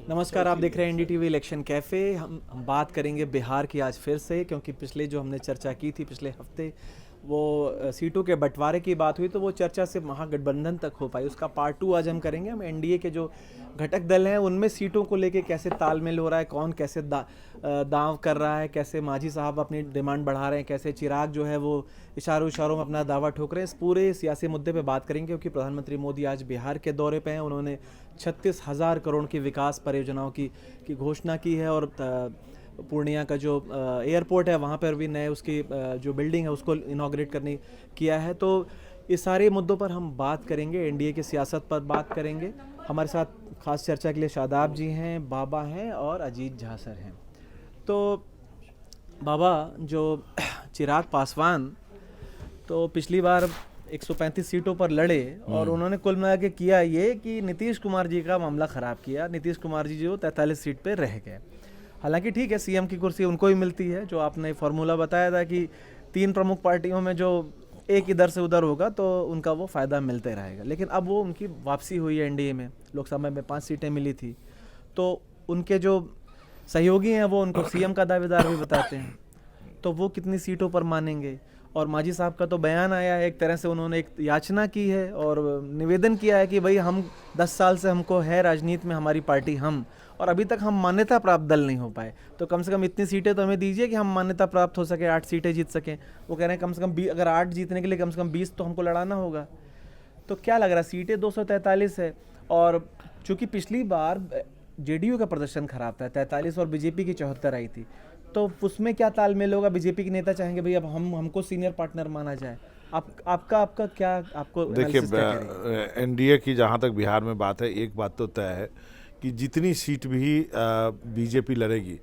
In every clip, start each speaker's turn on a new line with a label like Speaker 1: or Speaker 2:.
Speaker 1: नमस्कार, आप देख रहे हैं एनडीटीवी इलेक्शन कैफ़े। हम बात करेंगे बिहार की आज फिर से, क्योंकि पिछले जो हमने चर्चा की थी पिछले हफ्ते वो सीटों के बंटवारे की बात हुई, तो वो चर्चा सिर्फ महागठबंधन तक हो पाई। उसका पार्ट 2 आज हम करेंगे। हम एनडीए के जो घटक दल हैं उनमें सीटों को लेके कैसे तालमेल हो रहा है, कौन कैसे दांव कर रहा है, कैसे मांझी साहब अपनी डिमांड बढ़ा रहे हैं, कैसे चिराग जो है वो इशारों में अपना दावा ठोक रहे हैं। इस पूरे सियासी मुद्दे पे बात करेंगे, क्योंकि प्रधानमंत्री मोदी आज बिहार के दौरे पे हैं। उन्होंने 36,000 करोड़ की विकास परियोजनाओं की घोषणा की है, और पूर्णिया का जो एयरपोर्ट है वहाँ पर भी नए उसकी जो बिल्डिंग है उसको इनॉग्रेट करने किया है। तो इस सारे मुद्दों पर हम बात करेंगे, एनडीए की सियासत पर बात करेंगे। हमारे साथ खास चर्चा के लिए शादाब जी हैं, बाबा हैं और अजीत झा सर हैं। तो बाबा, जो चिराग पासवान तो पिछली बार 135 सीटों पर लड़े, और उन्होंने कुल मिला के किया ये कि नीतीश कुमार जी का मामला ख़राब किया। नीतीश कुमार जी जो 43 सीट पे रह गए। हालांकि ठीक है, सीएम की कुर्सी उनको ही मिलती है। जो आपने फार्मूला बताया था कि 3 प्रमुख पार्टियों में जो एक इधर से उधर होगा तो उनका वो फ़ायदा मिलते रहेगा। लेकिन अब वो उनकी वापसी हुई है एनडीए में। लोकसभा में 5 सीटें मिली थी, तो उनके जो सहयोगी हैं वो उनको सीएम का दावेदार भी बताते हैं। तो वो कितनी सीटों पर मानेंगे? और मांझी साहब का तो बयान आया है, एक तरह से उन्होंने एक याचना की है और निवेदन किया है कि भाई हम 10 साल से हमको है राजनीति में हमारी पार्टी हम, और अभी तक हम मान्यता प्राप्त दल नहीं हो पाए, तो कम से कम इतनी सीटें तो हमें दीजिए कि हम मान्यता प्राप्त हो सके, 8 सीटें जीत सकें। वो कह रहे हैं कम से कम अगर 8 जीतने के लिए कम से कम 20 तो हमको लड़ाना होगा। तो क्या लग रहा है, सीटें 243 है, और चूँकि पिछली बार जेडीयू का प्रदर्शन खराब था, 43 और बीजेपी की 74 आई थी, तो उसमें क्या तालमेल होगा? बीजेपी के नेता चाहेंगे भाई अब हमको सीनियर पार्टनर माना जाए। आपका क्या आपको
Speaker 2: देखिए, एनडीए की जहाँ तक बिहार में बात है, एक बात तो तय है कि जितनी सीट भी बीजेपी लड़ेगी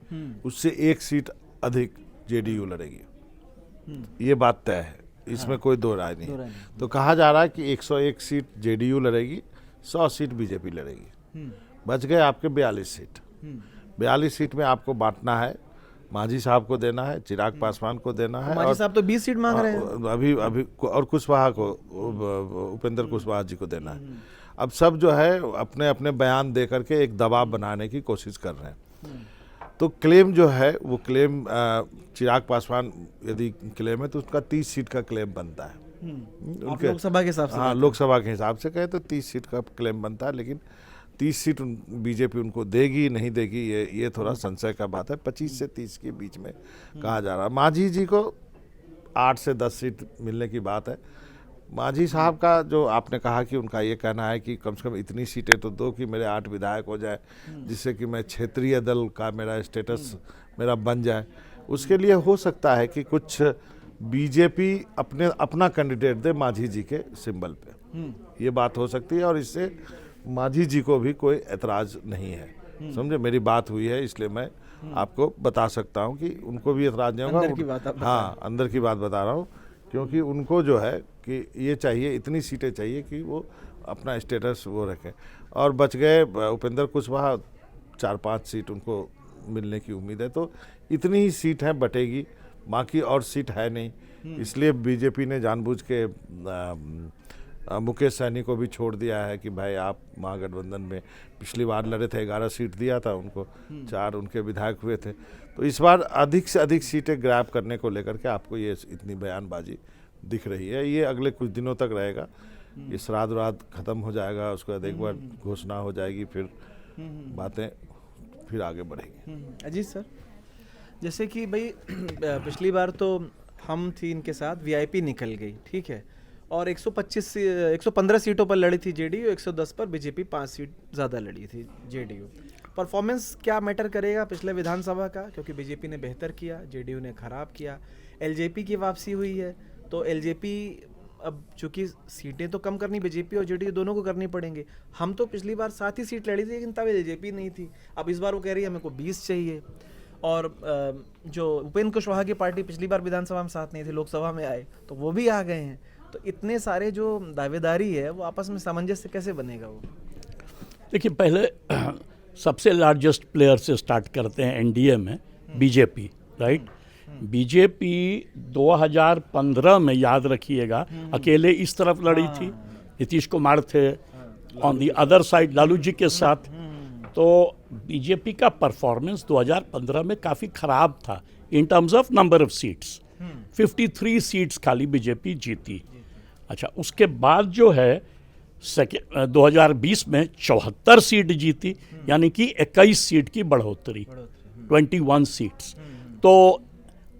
Speaker 2: उससे 1 सीट अधिक जेडीयू लड़ेगी। ये बात तय है, इसमें कोई दो राय नहीं। तो कहा जा रहा है कि 101 सीट जेडीयू लड़ेगी, 100 सीट बीजेपी लड़ेगी। बच गए आपके 42 सीट। 42 सीट में आपको बांटना है, मांझी साहब को देना है, चिराग पासवान को देना है,
Speaker 1: मांझी साहब तो 20 सीट मांग रहे हैं
Speaker 2: अभी और कुशवाहा को, उपेंद्र कुशवाहा जी को देना है। अब सब जो है अपने अपने बयान दे करके एक दबाव बनाने की कोशिश कर रहे हैं। तो क्लेम जो है वो क्लेम चिराग पासवान यदि क्लेम है तो उसका 30 सीट का क्लेम बनता है
Speaker 1: उनके लोकसभा के हिसाब से।
Speaker 2: हाँ, लोकसभा के हिसाब से कहे तो 30 सीट का क्लेम बनता है, लेकिन 30 सीट बीजेपी उनको देगी नहीं देगी ये थोड़ा संशय का बात है। 25 से 30 के बीच में कहा जा रहा है। मांझी जी को 8 से 10 सीट मिलने की बात है। मांझी साहब का जो आपने कहा कि उनका ये कहना है कि कम से कम इतनी सीटें तो दो कि मेरे 8 विधायक हो जाए, जिससे कि मैं क्षेत्रीय दल का मेरा स्टेटस मेरा बन जाए। उसके लिए हो सकता है कि कुछ बीजेपी अपना कैंडिडेट दे मांझी जी के सिंबल पे, ये बात हो सकती है, और इससे मांझी जी को भी कोई एतराज़ नहीं है। समझे, मेरी बात हुई है इसलिए मैं आपको बता सकता हूं कि उनको भी एतराज़ नहीं होगा।
Speaker 1: अंदर की बात
Speaker 2: हाँ, अंदर की बात बता रहा हूं, क्योंकि उनको जो है कि ये चाहिए, इतनी सीटें चाहिए कि वो अपना स्टेटस वो रखें। और बच गए उपेंद्र कुशवाहा, 4-5 सीट उनको मिलने की उम्मीद है। तो इतनी ही सीट है बटेगी, बाकी और सीट है नहीं। इसलिए बीजेपी ने जानबूझ के मुकेश सहनी को भी छोड़ दिया है कि भाई आप महागठबंधन में पिछली बार लड़े थे, 11 सीट दिया था उनको, 4 उनके विधायक हुए थे। तो इस बार अधिक से अधिक सीटें ग्रैब करने को लेकर के आपको ये इतनी बयानबाजी दिख रही है। ये अगले कुछ दिनों तक रहेगा। ये श्राद्ध वाद खत्म हो जाएगा, उसके बाद एक बार घोषणा हो जाएगी, फिर बातें फिर आगे बढ़ेगी।
Speaker 1: अजीत सर, जैसे कि भाई पिछली बार तो हम थी इनके साथ, वीआईपी निकल गई, ठीक है, और 115 सीटों पर लड़ी थी जेडीयू, 110 पर बीजेपी 5 सीट ज़्यादा लड़ी थी जेडीयू। परफॉर्मेंस क्या मैटर करेगा पिछले विधानसभा का? क्योंकि बीजेपी ने बेहतर किया, जेडीयू ने ख़राब किया। एलजेपी की वापसी हुई है, तो एलजेपी अब चूँकि सीटें तो कम करनी बीजेपी और जेडीयू दोनों को करनी पड़ेंगे। हम तो पिछली बार 7 ही सीट लड़ी थी, लेकिन तब एलजेपी नहीं थी। अब इस बार वो कह रही है मेरे को 20 चाहिए। और जो उपेंद्र कुशवाहा की पार्टी पिछली बार विधानसभा में साथ नहीं थी, लोकसभा में आए तो वो भी आ गए हैं। तो इतने सारे जो दावेदारी है वो आपस में सामंजस्य कैसे बनेगा? वो
Speaker 3: देखिए, पहले सबसे लार्जेस्ट प्लेयर से स्टार्ट करते हैं एनडीए में, बीजेपी, राइट। बीजेपी 2015 में, याद रखिएगा, अकेले इस तरफ लड़ी थी, नीतीश कुमार थे on the other side Lalu ji के साथ। तो बीजेपी का परफॉर्मेंस 2015 में काफ़ी ख़राब था in terms of number of seats. 53 seats खाली बीजेपी जीती। अच्छा, उसके बाद जो है 2020 में 74 सीट जीती, यानी कि 21 सीट की बढ़ोतरी, 21 सीट्स। तो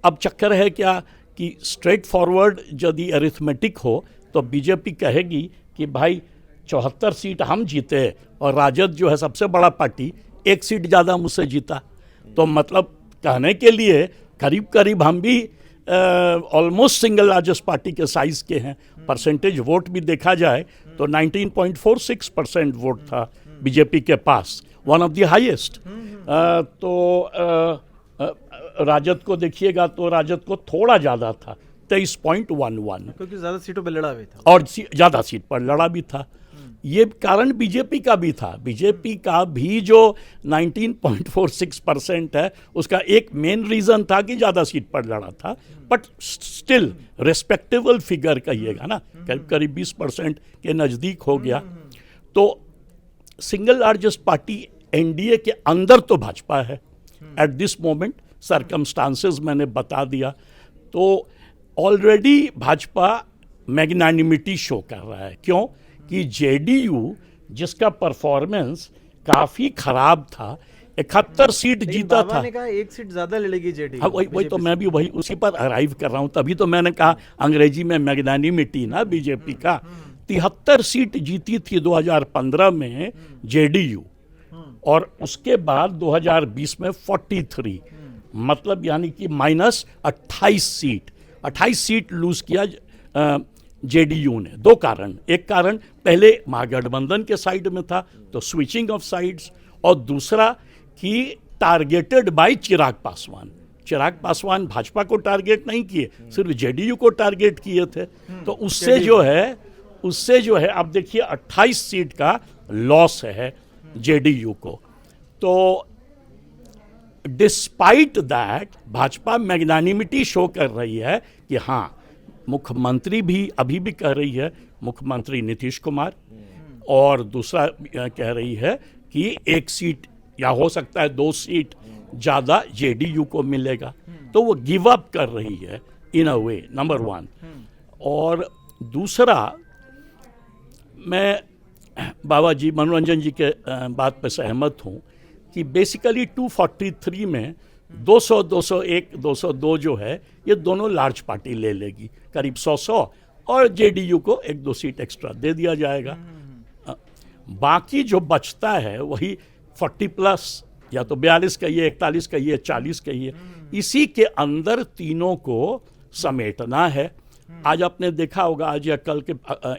Speaker 3: अब चक्कर है क्या कि स्ट्रेट फॉरवर्ड यदि अरिथमेटिक हो तो बीजेपी कहेगी कि भाई 74 सीट हम जीते और राजद जो है सबसे बड़ा पार्टी 1 सीट ज़्यादा मुझसे जीता, तो मतलब कहने के लिए करीब करीब हम भी ऑलमोस्ट सिंगल लार्जेस्ट पार्टी के साइज के हैं। परसेंटेज वोट भी देखा जाए तो 19.46% वोट था बीजेपी के पास, वन ऑफ द हाईएस्ट। तो राजद को देखिएगा तो राजद को थोड़ा ज़्यादा था, 23.11,
Speaker 1: क्योंकि ज़्यादा सीटों पर लड़ा भी था
Speaker 3: और ज़्यादा सीट पर लड़ा भी था। ये कारण बीजेपी का भी था। बीजेपी का भी जो 19.46% है उसका एक मेन रीज़न था कि ज़्यादा सीट पर लड़ा था, बट स्टिल रेस्पेक्टेबल फिगर कहिएगा ना, करीब करीब 20% के नज़दीक हो गया। तो सिंगल लार्जेस्ट पार्टी एनडीए के अंदर तो भाजपा है एट दिस मोमेंट, सर्कमस्टांसेस मैंने बता दिया। तो ऑलरेडी भाजपा मैग्नानिमिटी शो कर रहा है। क्यों कि जेडीयू जिसका परफॉर्मेंस काफ़ी ख़राब था, 71 सीट जीता था।
Speaker 1: ने कहा 1 सीट ज़्यादा ले लेगी जेडीयू।
Speaker 3: हाँ, वही तो मैं भी वही उसी पर अराइव कर रहा हूँ। तभी तो मैंने कहा अंग्रेजी में मैग्नानिमिटी ना बीजेपी का। 73 सीट जीती थी 2015 में जेडीयू, और उसके बाद 2020 में 43, मतलब यानी कि माइनस 28 सीट लूज किया जेडीयू ने। 2 कारण, एक कारण पहले महागठबंधन के साइड में था तो स्विचिंग ऑफ साइड्स, और दूसरा कि टारगेटेड बाय चिराग पासवान भाजपा को टारगेट नहीं किए, सिर्फ जेडीयू को टारगेट किए थे। तो उससे जो है अब देखिए 28 सीट का लॉस है जेडीयू को। तो despite that Bhajpa magnanimity show कर रही है कि हाँ, मुख्यमंत्री भी अभी भी कह रही है, मुख्यमंत्री नीतीश कुमार, और दूसरा कह रही है कि 1 सीट या हो सकता है 2 सीट ज़्यादा जेडीयू को मिलेगा। तो वो गिव अप कर रही है इन अ वे, नंबर 1। और दूसरा, मैं बाबा जी मनोरंजन जी के बात पर सहमत हूँ कि बेसिकली 243 में 200, 201, 202 जो है ये दोनों लार्ज पार्टी ले लेगी, करीब 100, और जेडीयू को 1-2 सीट एक्स्ट्रा दे दिया जाएगा। बाकी जो बचता है वही 40 प्लस, या तो 42 कहिए, 41 कहिए, 40 कहिए, इसी के अंदर तीनों को समेटना है। आज आपने देखा होगा, आज या कल के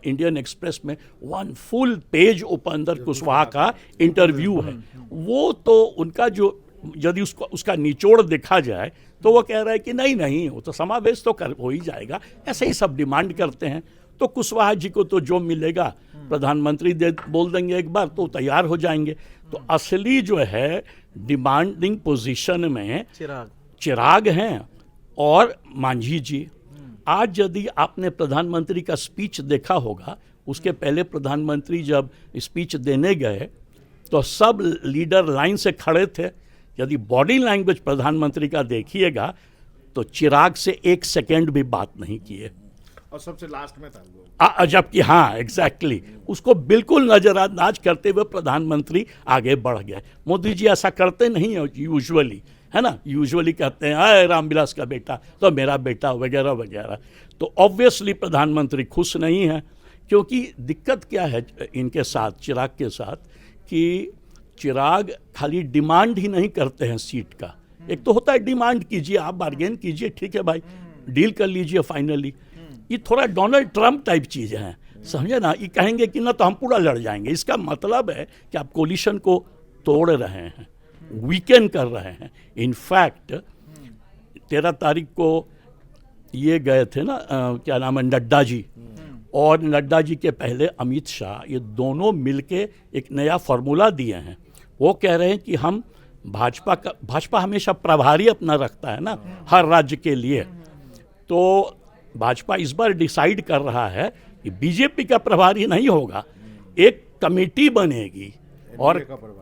Speaker 3: इंडियन एक्सप्रेस में 1 फुल पेज उपेंद्र कुशवाहा का इंटरव्यू है। वो तो उनका जो यदि उसका निचोड़ देखा जाए तो वो कह रहा है कि नहीं वो तो समावेश तो हो ही जाएगा, ऐसे ही सब डिमांड करते हैं। तो कुशवाहा जी को तो जो मिलेगा प्रधानमंत्री बोल देंगे एक बार तो तैयार हो जाएंगे। तो असली जो है डिमांडिंग पोजीशन में चिराग हैं और मांझी जी। आज यदि आपने प्रधानमंत्री का स्पीच देखा होगा, उसके पहले प्रधानमंत्री जब स्पीच देने गए तो सब लीडर लाइन से खड़े थे। यदि बॉडी लैंग्वेज प्रधानमंत्री का देखिएगा तो चिराग से 1 सेकेंड भी बात नहीं किए,
Speaker 2: और सबसे लास्ट में था
Speaker 3: जबकि हाँ एग्जैक्टली उसको बिल्कुल नजरअंदाज करते हुए प्रधानमंत्री आगे बढ़ गए। मोदी जी ऐसा करते नहीं है यूजुअली, है ना, यूजुअली कहते हैं अरे रामविलास का बेटा तो मेरा बेटा वगैरह वगैरह। तो ऑब्वियसली प्रधानमंत्री खुश नहीं है, क्योंकि दिक्कत क्या है इनके साथ, चिराग के साथ, कि चिराग खाली डिमांड ही नहीं करते हैं सीट का। एक तो होता है डिमांड कीजिए, आप बार्गेन कीजिए, ठीक है भाई, डील कर लीजिए फाइनली। ये थोड़ा डोनाल्ड ट्रंप टाइप चीज़ें हैं, समझे ना। ये कहेंगे कि ना तो हम पूरा लड़ जाएंगे, इसका मतलब है कि आप कोलिशन को तोड़ रहे हैं, वीकेंड कर रहे हैं। इनफैक्ट 13 तारीख को ये गए थे ना, क्या नाम है, नड्डा जी, और नड्डा जी के पहले अमित शाह, ये दोनों मिलके एक नया फार्मूला दिए हैं। वो कह रहे हैं कि हम भाजपा हमेशा प्रभारी अपना रखता है ना हर राज्य के लिए, तो भाजपा इस बार डिसाइड कर रहा है कि बीजेपी का प्रभारी नहीं होगा, एक कमेटी बनेगी और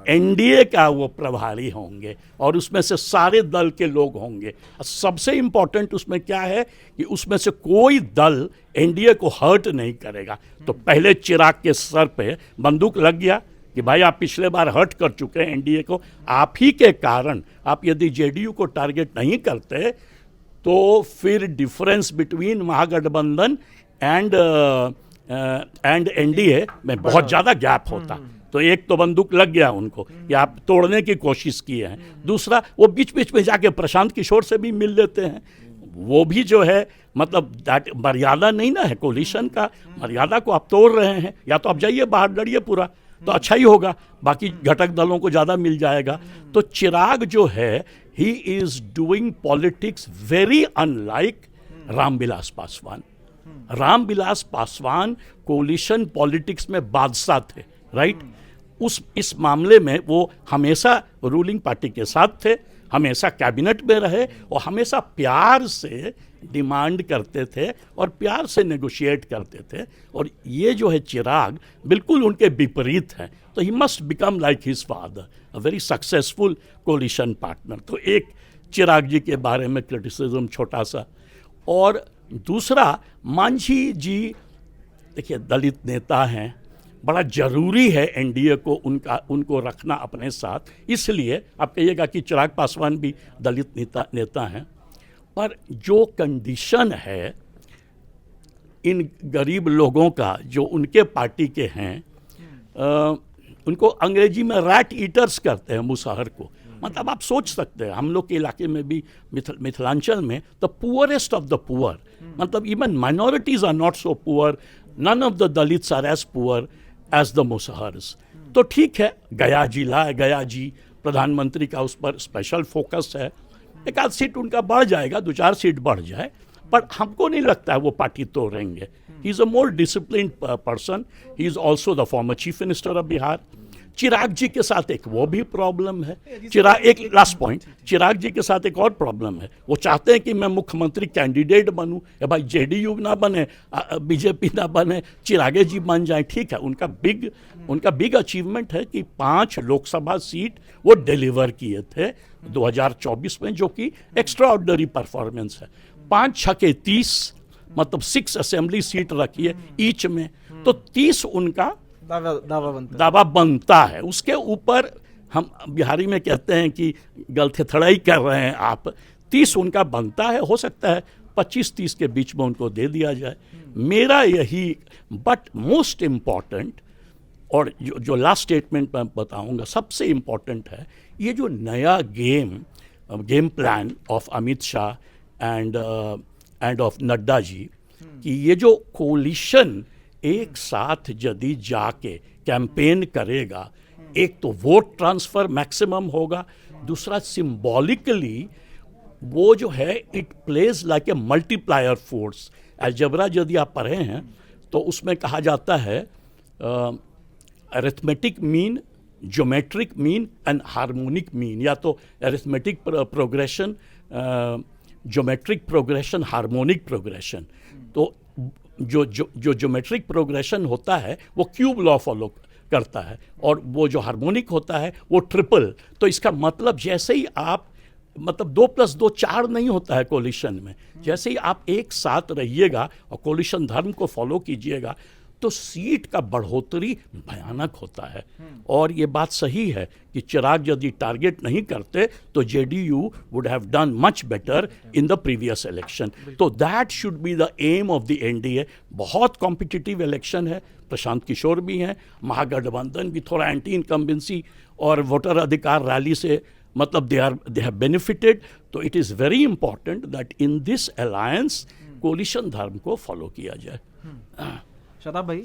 Speaker 3: एनडीए का वो प्रभारी होंगे और उसमें से सारे दल के लोग होंगे। सबसे इंपॉर्टेंट उसमें क्या है कि उसमें से कोई दल एनडीए को हर्ट नहीं करेगा। तो पहले चिराग के सर पे बंदूक लग गया कि भाई आप पिछले बार हर्ट कर चुके हैं एनडीए को, आप ही के कारण आप यदि जेडीयू को टारगेट नहीं करते तो फिर difference between Mahagathbandhan and NDA में बहुत ज़्यादा गैप होता। तो एक तो बंदूक लग गया उनको कि आप तोड़ने की कोशिश किए हैं, दूसरा वो बीच बीच में जाके प्रशांत किशोर से भी मिल लेते हैं। वो भी जो है मतलब दैट मर्यादा नहीं ना है कोलिशन का, मर्यादा को आप तोड़ रहे हैं। या तो आप जाइए बाहर लड़िए पूरा तो अच्छा ही होगा, बाकी घटक दलों को ज़्यादा मिल जाएगा। तो चिराग जो है he is doing politics very unlike Ramvilas Paswan. Ramvilas Paswan coalition politics में बादशाह थे, राइट। इस मामले में वो हमेशा रूलिंग पार्टी के साथ थे, हमेशा कैबिनेट में रहे और हमेशा प्यार से डिमांड करते थे और प्यार से नेगोशिएट करते थे। और ये जो है चिराग बिल्कुल उनके विपरीत हैं। तो he must become like his father, a very successful coalition partner. तो एक चिराग जी के बारे में क्रिटिसिज्म छोटा सा। और दूसरा, मांझी जी देखिए दलित नेता हैं, बड़ा ज़रूरी है एनडीए को उनको रखना अपने साथ। इसलिए आप कहिएगा कि चिराग पासवान भी दलित नेता हैं, पर जो कंडीशन है इन गरीब लोगों का जो उनके पार्टी के हैं, उनको अंग्रेजी में रैट ईटर्स करते हैं, मुसहर को। मतलब आप सोच सकते हैं हम लोग के इलाके में भी मिथिलांचल में the poorest of the poor, मतलब even minorities are not so poor, none of the Dalits are as poor as the Musahars. तो ठीक है, गया जिला है, गया जी प्रधानमंत्री का उस पर स्पेशल फोकस है, एक आध सीट उनका बढ़ जाएगा, 2-4 सीट बढ़ जाए, पर हमको नहीं लगता है वो पार्टी तोड़ेंगे। He is a more disciplined person, he is also the former chief minister of Bihar. Chirag ji के साथ एक वो भी प्रॉब्लम है। एक लास्ट पॉइंट, चिराग जी के साथ एक और प्रॉब्लम है। वो चाहते हैं कि मैं मुख्यमंत्री कैंडिडेट बनूं, या भाई जेडीयू ना बने, बीजेपी ना बने, चिरागे जी बन जाएं। ठीक है, उनका बिग अचीवमेंट है कि 5 लोकसभा सीट वो डिलीवर किए थे 2024 में, जो कि एक्स्ट्रा ऑर्डिनरी परफॉर्मेंस है। 5×6 30, मतलब 6 असेंबली सीट रखी है ईच में, तो 30 उनका दावा बनता है। उसके ऊपर हम बिहारी में कहते हैं कि गलथेथड़ाई कर रहे हैं आप, 30 उनका बनता है। हो सकता है 25-30 के बीच में उनको दे दिया जाए। मेरा यही, बट मोस्ट इम्पॉर्टेंट, और जो लास्ट स्टेटमेंट मैं बताऊंगा सबसे इम्पॉर्टेंट है, ये जो नया game plan of Amit Shah and of Nadda ji, कि ये जो कोलिशन एक साथ यदि जाके कैंपेन करेगा, एक तो वोट ट्रांसफर मैक्सिमम होगा, दूसरा सिंबॉलिकली वो जो है it plays like a multiplier force. Algebra यदि आप पढ़े हैं तो उसमें कहा जाता है arithmetic mean, geometric mean and harmonic mean, या तो arithmetic progression, geometric progression, harmonic progression. तो जो ज्योमेट्रिक प्रोग्रेशन होता है वो क्यूब लॉ फॉलो करता है, और वो जो हार्मोनिक होता है वो ट्रिपल। तो इसका मतलब जैसे ही आप, मतलब 2+2 4 नहीं होता है कोलिशन में, जैसे ही आप एक साथ रहिएगा और कोलिशन धर्म को फॉलो कीजिएगा तो सीट का बढ़ोतरी भयानक होता है। और ये बात सही है कि चिराग यदि टारगेट नहीं करते तो JDU would have done much better in the previous election. तो that should be the aim of the NDA. बहुत कॉम्पिटिटिव इलेक्शन है, प्रशांत किशोर भी हैं, महागठबंधन भी थोड़ा एंटी इनकम्बेंसी और वोटर अधिकार रैली से मतलब दे हैव बेनिफिटेड। तो it is very important that in this alliance coalition dharma को फॉलो किया जाए।
Speaker 1: शादाब भाई,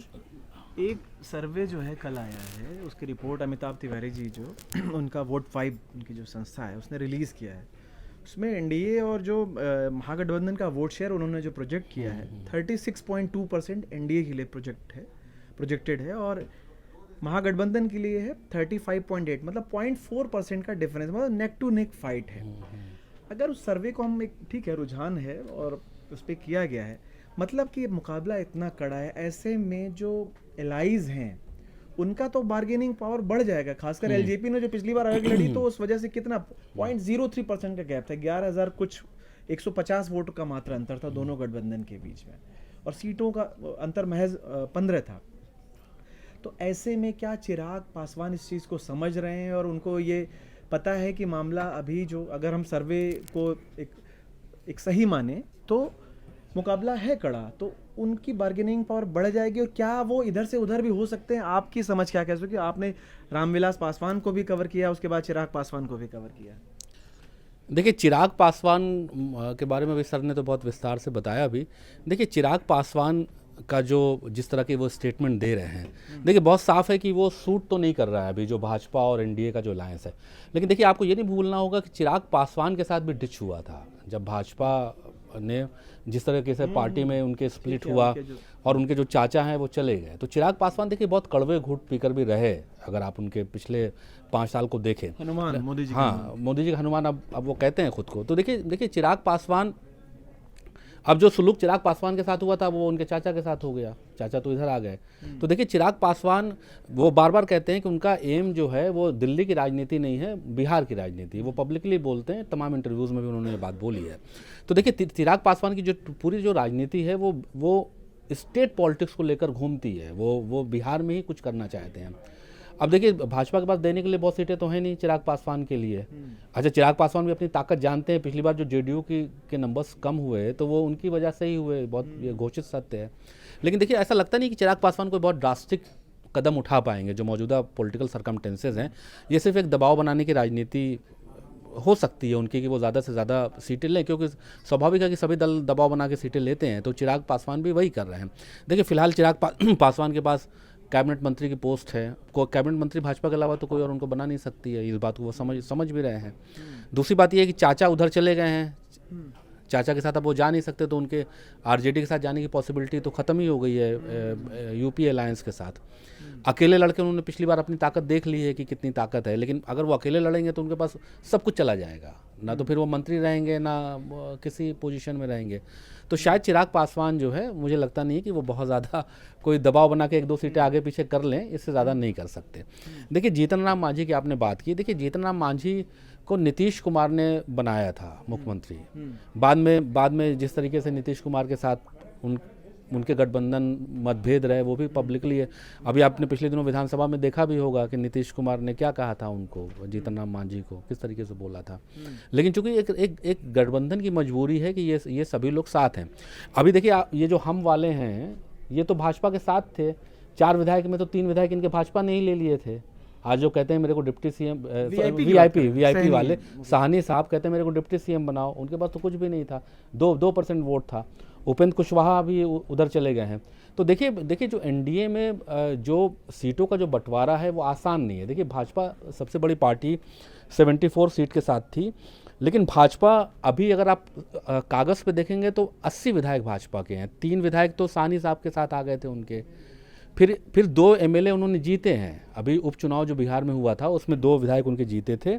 Speaker 1: एक सर्वे जो है कल आया है, उसकी रिपोर्ट अमिताभ तिवारी जी जो उनका वोट 5 उनकी जो संस्था है उसने रिलीज़ किया है, उसमें एनडीए और जो महागठबंधन का वोट शेयर उन्होंने जो प्रोजेक्ट किया है 36.2% एनडीए के लिए प्रोजेक्टेड है, और महागठबंधन के लिए है 35.8, मतलब 0.4% का डिफरेंस, मतलब नेक टू नेक फाइट है। अगर उस सर्वे को हम, एक ठीक है रुझान है और उस पर किया गया है, मतलब कि मुकाबला इतना कड़ा है, ऐसे में जो एलाइज हैं उनका तो बार्गेनिंग पावर बढ़ जाएगा, खासकर एलजेपी ने जो पिछली बार अलग लड़ी तो उस वजह से कितना 0.03% का गैप था, 11,000 कुछ 150 वोट का मात्र अंतर था दोनों गठबंधन के बीच में, और सीटों का अंतर महज 15 था। तो ऐसे में क्या चिराग पासवान इस चीज़ को समझ रहे हैं और उनको ये पता है कि मामला अभी जो, अगर हम सर्वे को एक सही माने तो मुकाबला है कड़ा, तो उनकी बार्गेनिंग पावर बढ़ जाएगी, और क्या वो इधर से उधर भी हो सकते हैं? आपकी समझ क्या कह सकते हो? आपने रामविलास पासवान को भी कवर किया, उसके बाद चिराग पासवान को भी कवर किया।
Speaker 4: देखिए, चिराग पासवान के बारे में भी सर ने तो बहुत विस्तार से बताया भी। देखिए, चिराग पासवान का जो जिस तरह के वो स्टेटमेंट दे रहे हैं, देखिए बहुत साफ है कि वो सूट तो नहीं कर रहा है अभी जो भाजपा और एनडीए का जो अलायंस है। लेकिन देखिए, आपको ये नहीं भूलना होगा कि चिराग पासवान के साथ भी डिच हुआ था जब भाजपा ने जिस तरीके से पार्टी में उनके स्प्लिट हुआ और उनके जो चाचा हैं वो चले गए। तो चिराग पासवान देखिए बहुत कड़वे घूंट पीकर भी रहे, अगर आप उनके पिछले 5 साल को देखें।
Speaker 1: हनुमान मोदी जी,
Speaker 4: हाँ, मोदी जी का हनुमान अब वो कहते हैं खुद को। तो देखिए चिराग पासवान, अब जो सुलूक चिराग पासवान के साथ हुआ था वो उनके चाचा के साथ हो गया, चाचा तो इधर आ गए। तो देखिए चिराग पासवान वो बार बार कहते हैं कि उनका एम जो है वो दिल्ली की राजनीति नहीं है, बिहार की राजनीति। वो पब्लिकली बोलते हैं, तमाम इंटरव्यूज़ में भी उन्होंने ये बात बोली है। तो देखिए चिराग पासवान की जो पूरी जो राजनीति है वो स्टेट पॉलिटिक्स को लेकर घूमती है। वो बिहार में ही कुछ करना चाहते हैं। अब देखिए भाजपा के पास देने के लिए बहुत सीटें तो हैं नहीं चिराग पासवान के लिए। अच्छा, चिराग पासवान भी अपनी ताकत जानते हैं। पिछली बार जो जेडीयू के नंबर्स कम हुए तो वो उनकी वजह से ही हुए, बहुत ये घोषित सत्य है। लेकिन देखिए ऐसा लगता नहीं कि चिराग पासवान कोई बहुत ड्रास्टिक कदम उठा पाएंगे। जो मौजूदा पॉलिटिकल सर्कमटेंसेज हैं, ये सिर्फ एक दबाव बनाने की राजनीति हो सकती है उनकी कि वो ज़्यादा से ज़्यादा सीटें लें, क्योंकि स्वाभाविक है कि सभी दल दबाव बना के सीटें लेते हैं। तो चिराग पासवान भी वही कर रहे हैं। देखिए फिलहाल चिराग पासवान के पास कैबिनेट मंत्री की पोस्ट है। को कैबिनेट मंत्री भाजपा के अलावा तो कोई और उनको बना नहीं सकती है। इस बात को वो समझ भी रहे हैं। दूसरी बात ये है कि चाचा उधर चले गए हैं, चाचा के साथ अब वो जा नहीं सकते, तो उनके आरजेडी के साथ जाने की पॉसिबिलिटी तो ख़त्म ही हो गई है यूपी अलायंस के साथ। अकेले लड़के उन्होंने पिछली बार अपनी ताकत देख ली है कि कितनी ताकत है, लेकिन अगर वो अकेले लड़ेंगे तो उनके पास सब कुछ चला जाएगा, ना तो फिर वो मंत्री रहेंगे ना किसी पोजीशन में रहेंगे। तो शायद चिराग पासवान जो है, मुझे लगता नहीं है कि वो बहुत ज़्यादा कोई दबाव बना के 1-2 सीटें आगे पीछे कर लें, इससे ज़्यादा नहीं कर सकते। देखिए जीतन राम मांझी की आपने बात की। देखिए जीतन राम मांझी को नीतीश कुमार ने बनाया था मुख्यमंत्री। बाद में जिस तरीके से नीतीश कुमार के साथ उनके गठबंधन मतभेद रहे, वो भी पब्लिकली है। अभी आपने पिछले दिनों विधानसभा में देखा भी होगा कि नीतीश कुमार ने क्या कहा था उनको, जीतन राम मांझी को किस तरीके से बोला था। लेकिन चूंकि एक गठबंधन की मजबूरी है कि ये सभी लोग साथ हैं। अभी देखिए ये जो हम वाले हैं, ये तो भाजपा के साथ थे। 4 विधायक में तो 3 विधायक इनके भाजपा ने ही ले लिए थे। आज जो कहते हैं मेरे को डिप्टी सीएम, वीआईपी वाले साहनी साहब कहते हैं मेरे को डिप्टी सीएम बनाओ, उनके पास तो कुछ भी नहीं था, 2% वोट था। उपेंद्र कुशवाहा भी उधर चले गए हैं। तो देखिए जो एनडीए में जो सीटों का जो बंटवारा है वो आसान नहीं है। देखिए भाजपा सबसे बड़ी पार्टी 74 सीट के साथ थी, लेकिन भाजपा अभी अगर आप कागज़ पे देखेंगे तो 80 विधायक भाजपा के हैं। 3 विधायक तो साहनी साहब के साथ आ गए थे उनके। फिर 2 एमएलए उन्होंने जीते हैं। अभी उपचुनाव जो बिहार में हुआ था उसमें 2 विधायक उनके जीते थे,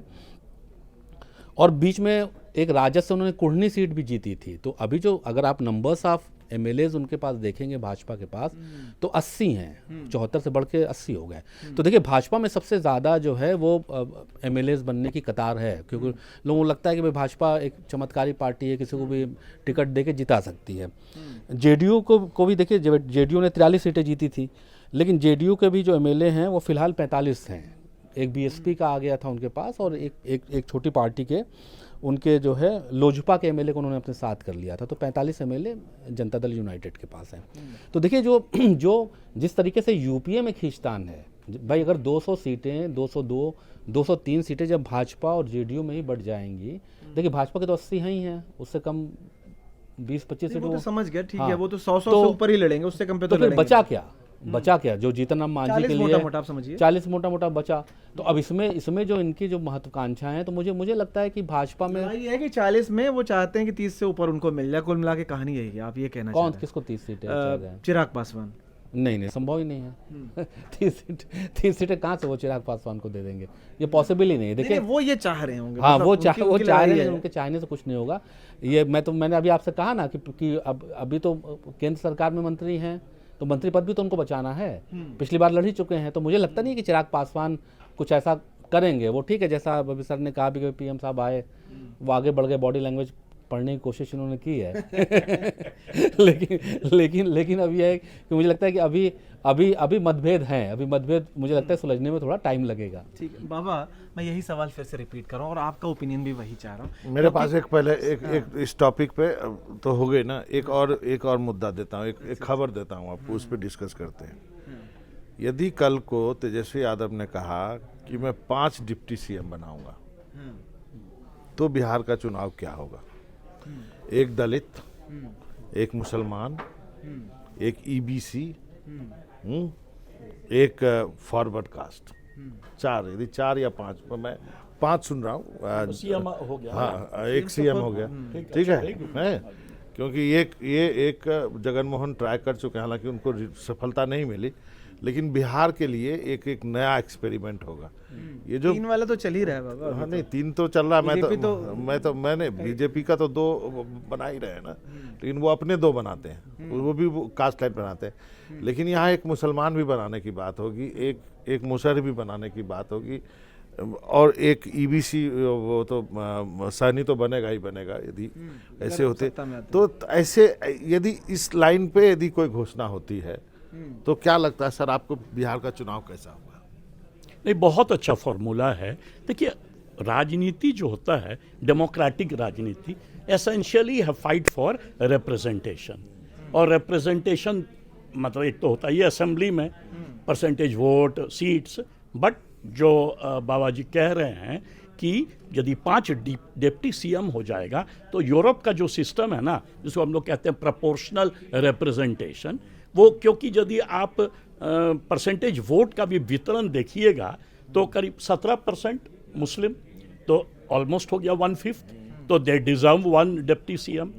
Speaker 4: और बीच में एक राजद से उन्होंने कुढ़नी सीट भी जीती थी। तो अभी जो अगर आप नंबर्स ऑफ एमएलएज उनके पास देखेंगे भाजपा के पास तो 80 हैं, 74 से बढ़ के 80 हो गए। तो देखिए भाजपा में सबसे ज़्यादा जो है वो एमएलएज बनने की कतार है, क्योंकि लोगों को लगता है कि भाई भाजपा एक चमत्कारी पार्टी है, किसी को भी टिकट दे के जिता सकती है। जेडीयू को भी देखिए, जेडीयू ने 43 सीटें जीती थी, लेकिन जेडीयू के भी जो एमएलए हैं वो फिलहाल 45 हैं। एक बीएसपी का आ गया था उनके पास, और एक छोटी पार्टी के उनके जो है लोजपा के एमएलए को उन्होंने अपने साथ कर लिया था। तो 45 एमएलए जनता दल यूनाइटेड के पास हैं। तो देखिए जो जिस तरीके से यूपीए में खींचतान है भाई, अगर 200 सीटें 202 203 सीटें जब भाजपा और जेडीयू में ही बढ़ जाएंगी, देखिए भाजपा के तो 80 ही हैं, उससे कम 20-25 सीटों,
Speaker 1: तो समझ गया, ठीक
Speaker 4: हाँ,
Speaker 1: है, वो तो 100 से ऊपर ही लड़ेंगे, उससे कम पे तो
Speaker 4: फिर
Speaker 1: लड़ेंगे।
Speaker 4: बचा क्या जो जीतन राम मांझी के लिए
Speaker 1: मोटा समझिए
Speaker 4: 40 मोटा बचा। तो अब इसमें जो इनकी जो महत्वाकांक्षाएं हैं, तो मुझे लगता है कि भाजपा में
Speaker 1: ये है कि 40 में वो चाहते हैं कि 30 से ऊपर उनको मिल जाए। कुल मिला के कहानी यही है, आप ये कहना
Speaker 4: कौन
Speaker 1: चाह रहे
Speaker 4: किसको 30 सीटें
Speaker 1: हैं? चिराग पासवान।
Speaker 4: नहीं, संभव ही नहीं है। 30 सीटें कहाँ से वो चिराग पासवान को दे देंगे, ये पॉसिबल ही नहीं है। देखिए
Speaker 1: वो ये चाह रहे होंगे,
Speaker 4: हाँ,
Speaker 1: मतलब
Speaker 4: वो चाह रहे हैं,
Speaker 1: है।
Speaker 4: उनके चाहने से कुछ नहीं होगा। ये मैंने अभी आपसे कहा ना कि अभी तो केंद्र सरकार में मंत्री हैं, तो मंत्री पद भी तो उनको बचाना है। पिछली बार लड़ ही चुके हैं, तो मुझे लगता नहीं कि चिराग पासवान कुछ ऐसा करेंगे। वो ठीक है, जैसा अभी सर ने कहा भी कि पीएम साहब आए, वो आगे बढ़ गए, बॉडी लैंग्वेज पढ़ने की कोशिश इन्होंने की है लेकिन अभी है कि मुझे लगता है कि अभी मतभेद हैं, अभी मतभेद मुझे लगता है सुलझने में थोड़ा टाइम लगेगा।
Speaker 1: ठीक है बाबा, मैं यही सवाल फिर से रिपीट कर रहा हूँ और आपका ओपिनियन भी वही चाह रहा हूँ।
Speaker 2: मेरे पास एक पहले एक इस टॉपिक पे तो हो गई ना, एक और मुद्दा देता हूँ, एक खबर देता हूँ आपको, उस पर डिस्कस करते हैं। यदि कल को तेजस्वी यादव ने कहा कि मैं 5 डिप्टी सीएम बनाऊंगा, तो बिहार का चुनाव क्या होगा? एक दलित, एक मुसलमान, एक ईबीसी, एक फॉरवर्ड कास्ट, 4, यदि 4 या 5, मैं 5 सुन रहा हूँ।
Speaker 3: सीएम हो गया।
Speaker 2: हाँ, एक सीएम हो गया, ठीक है। क्योंकि ये एक जगनमोहन ट्राई कर चुके हैं, हालांकि उनको सफलता नहीं मिली, लेकिन बिहार के लिए एक नया एक्सपेरिमेंट होगा। ये जो
Speaker 1: 3 वाला तो चल ही रहा है बाबा।
Speaker 2: हाँ, नहीं 3 तो चल रहा है। मैंने बीजेपी का तो 2 बना ही रहे हैं ना, लेकिन वो अपने 2 बनाते हैं, वो भी कास्ट लाइन बनाते हैं। लेकिन यहाँ एक मुसलमान भी बनाने की बात होगी, एक मुसहर भी बनाने की बात होगी, और एक ईबीसी, वो तो सहनी तो बनेगा ही बनेगा यदि ऐसे होते। तो ऐसे यदि इस लाइन पे यदि कोई घोषणा होती है, तो क्या लगता है सर आपको बिहार का चुनाव कैसा होगा?
Speaker 3: नहीं, बहुत अच्छा फॉर्मूला है। देखिए, राजनीति जो होता है, डेमोक्रेटिक राजनीति, एसेंशियली है फाइट फॉर रिप्रेजेंटेशन। और रिप्रेजेंटेशन मतलब एक तो होता है ये असेंबली में परसेंटेज वोट, सीट्स, बट जो बाबा जी कह रहे हैं कि यदि 5 डिप्टी सीएम हो जाएगा, तो यूरोप का जो सिस्टम है ना, जिसको हम लोग कहते हैं प्रोपोर्शनल रिप्रेजेंटेशन, वो क्योंकि यदि आप परसेंटेज वोट का भी वितरण देखिएगा तो करीब 17% मुस्लिम, तो ऑलमोस्ट हो गया 1/5, तो दे डिजर्व 1 डिप्टी सीएम।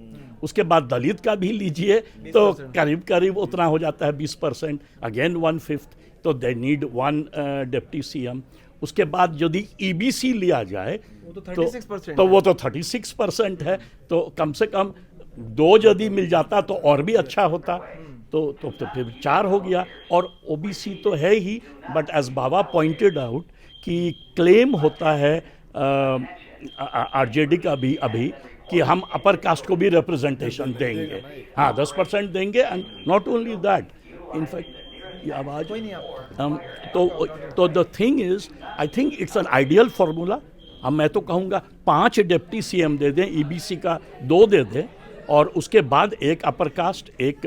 Speaker 3: उसके बाद दलित का भी लीजिए तो करीब उतना हो जाता है 20%, अगेन 1/5, तो दे नीड 1 डिप्टी सीएम। उसके बाद यदि ईबीसी लिया जाए
Speaker 1: वो तो 36%
Speaker 3: तो वो तो 36% है, तो कम से कम 2 यदि मिल जाता तो और भी अच्छा होता, तो फिर 4 हो गया। और ओबीसी तो है ही, but as Baba pointed out कि क्लेम होता है आरजेडी का भी अभी कि हम अपर कास्ट को भी रिप्रेजेंटेशन देंगे, हाँ 10% देंगे, and not only that, in fact ये आवाज
Speaker 1: कोई नहीं आप
Speaker 3: तो the thing is, I think it's an ideal formula. अब मैं तो कहूँगा 5 डिप्टी सीएम दे दें, ईबीसी का 2 दे दें, और उसके बाद एक अपर कास्ट, एक